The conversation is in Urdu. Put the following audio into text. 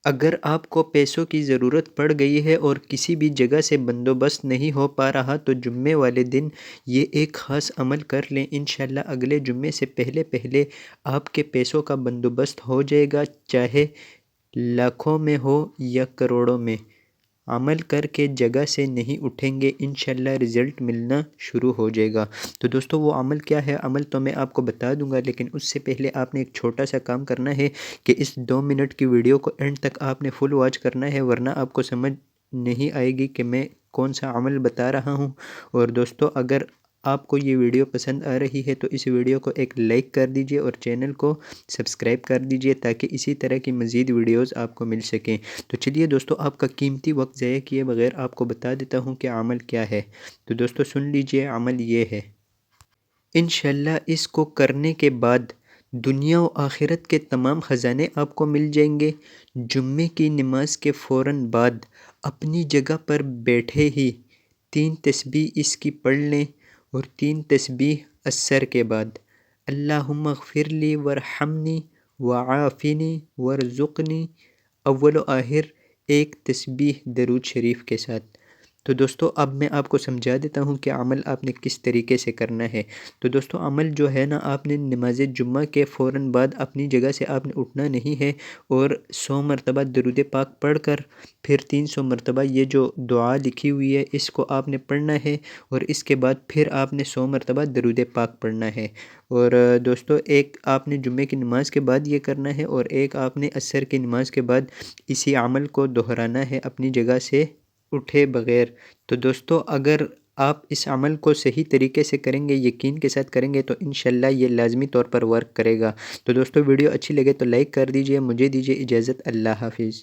اگر آپ کو پیسوں کی ضرورت پڑ گئی ہے اور کسی بھی جگہ سے بندوبست نہیں ہو پا رہا تو جمعے والے دن یہ ایک خاص عمل کر لیں، انشاءاللہ اگلے جمعے سے پہلے پہلے آپ کے پیسوں کا بندوبست ہو جائے گا، چاہے لاکھوں میں ہو یا کروڑوں میں۔ عمل کر کے جگہ سے نہیں اٹھیں گے، انشاءاللہ رزلٹ ملنا شروع ہو جائے گا۔ تو دوستو وہ عمل کیا ہے؟ عمل تو میں آپ کو بتا دوں گا، لیکن اس سے پہلے آپ نے ایک چھوٹا سا کام کرنا ہے کہ اس 2 منٹ کی ویڈیو کو اینڈ تک آپ نے فل واچ کرنا ہے، ورنہ آپ کو سمجھ نہیں آئے گی کہ میں کون سا عمل بتا رہا ہوں۔ اور دوستو اگر آپ کو یہ ویڈیو پسند آ رہی ہے تو اس ویڈیو کو ایک لائک کر دیجئے اور چینل کو سبسکرائب کر دیجئے تاکہ اسی طرح کی مزید ویڈیوز آپ کو مل سکیں۔ تو چلیے دوستو آپ کا قیمتی وقت ضائع کیے بغیر آپ کو بتا دیتا ہوں کہ عمل کیا ہے۔ تو دوستو سن لیجئے، عمل یہ ہے۔ انشاءاللہ اس کو کرنے کے بعد دنیا و آخرت کے تمام خزانے آپ کو مل جائیں گے۔ جمعے کی نماز کے فوراً بعد اپنی جگہ پر بیٹھے ہی 3 تسبیح اس کی پڑھ لیں، اور 3 تسبیح عصر کے بعد اللہم اغفر لی ورحمنی وعافنی ورزقنی، اول و آخر ایک تسبیح درود شریف کے ساتھ۔ تو دوستو اب میں آپ کو سمجھا دیتا ہوں کہ عمل آپ نے کس طریقے سے کرنا ہے۔ تو دوستو عمل جو ہے نا، آپ نے نماز جمعہ کے فوراً بعد اپنی جگہ سے آپ نے اٹھنا نہیں ہے، اور 100 مرتبہ درود پاک پڑھ کر پھر 300 مرتبہ یہ جو دعا لکھی ہوئی ہے اس کو آپ نے پڑھنا ہے، اور اس کے بعد پھر آپ نے 100 مرتبہ درود پاک پڑھنا ہے۔ اور دوستو ایک آپ نے جمعے کی نماز کے بعد یہ کرنا ہے، اور ایک آپ نے عصر کی نماز کے بعد اسی عمل کو دہرانا ہے اپنی جگہ سے اٹھے بغیر۔ تو دوستو اگر آپ اس عمل کو صحیح طریقے سے کریں گے، یقین کے ساتھ کریں گے، تو انشاءاللہ یہ لازمی طور پر ورک کرے گا۔ تو دوستو ویڈیو اچھی لگے تو لائک کر دیجئے، مجھے دیجئے اجازت، اللہ حافظ۔